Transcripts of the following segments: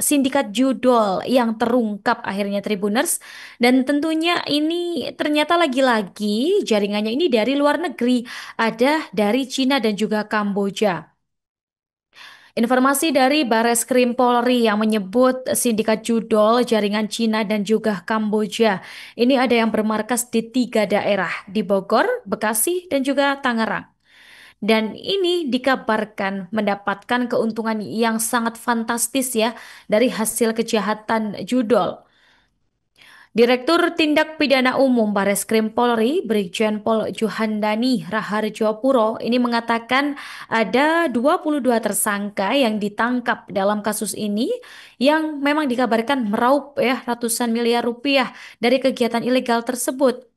sindikat judol yang terungkap akhirnya Tribuners. Dan tentunya ini ternyata lagi-lagi jaringannya ini dari luar negeri, ada dari Cina dan juga Kamboja. Informasi dari Bareskrim Polri yang menyebut sindikat judol jaringan Cina dan juga Kamboja ini ada yang bermarkas di 3 daerah, di Bogor, Bekasi, dan juga Tangerang. Dan ini dikabarkan mendapatkan keuntungan yang sangat fantastis ya dari hasil kejahatan judol. Direktur Tindak Pidana Umum Bareskrim Polri, Brigjen Pol Juhandani Raharjopuro ini mengatakan ada 22 tersangka yang ditangkap dalam kasus ini yang memang dikabarkan meraup ya ratusan miliar rupiah dari kegiatan ilegal tersebut.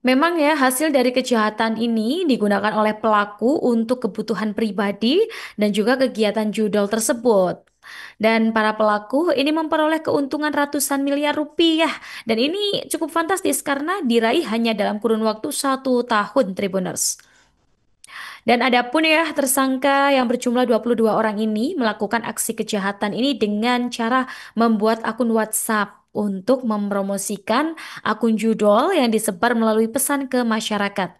Memang ya, hasil dari kejahatan ini digunakan oleh pelaku untuk kebutuhan pribadi dan juga kegiatan judol tersebut. Dan para pelaku ini memperoleh keuntungan ratusan miliar rupiah. Dan ini cukup fantastis karena diraih hanya dalam kurun waktu 1 tahun, Tribuners. Dan adapun ya tersangka yang berjumlah 22 orang ini melakukan aksi kejahatan ini dengan cara membuat akun WhatsApp untuk mempromosikan akun judol yang disebar melalui pesan ke masyarakat.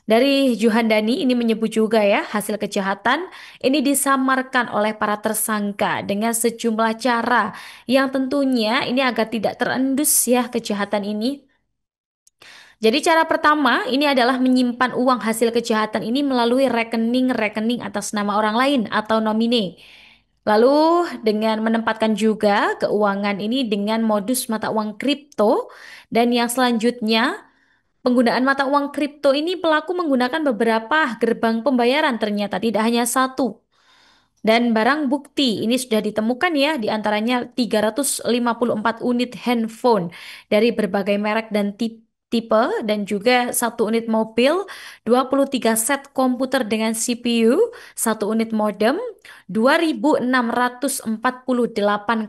Dari Juhandani ini menyebut juga ya hasil kejahatan ini disamarkan oleh para tersangka dengan sejumlah cara yang tentunya ini agar tidak terendus ya kejahatan ini. Jadi cara pertama ini adalah menyimpan uang hasil kejahatan ini melalui rekening-rekening atas nama orang lain atau nomine. Lalu dengan menempatkan juga keuangan ini dengan modus mata uang kripto dan yang selanjutnya penggunaan mata uang kripto ini pelaku menggunakan beberapa gerbang pembayaran ternyata tidak hanya satu. Dan barang bukti ini sudah ditemukan ya di antaranya 354 unit handphone dari berbagai merek dan tipe dan juga 1 unit mobil, 23 set komputer dengan CPU, 1 unit modem, 2.648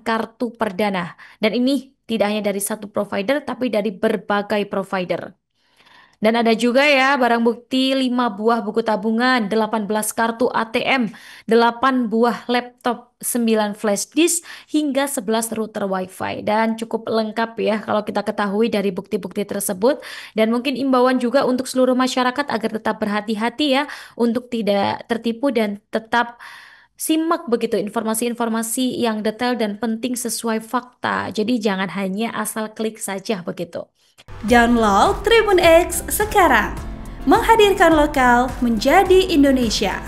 kartu perdana. Dan ini tidak hanya dari satu provider tapi dari berbagai provider. Dan ada juga ya barang bukti 5 buah buku tabungan, 18 kartu ATM, 8 buah laptop, 9 flash disk, hingga 11 router WiFi. Dan cukup lengkap ya kalau kita ketahui dari bukti-bukti tersebut. Dan mungkin imbauan juga untuk seluruh masyarakat agar tetap berhati-hati ya untuk tidak tertipu dan tetap simak begitu informasi-informasi yang detail dan penting sesuai fakta. Jadi jangan hanya asal klik saja begitu. Download Tribun X sekarang, menghadirkan lokal menjadi Indonesia.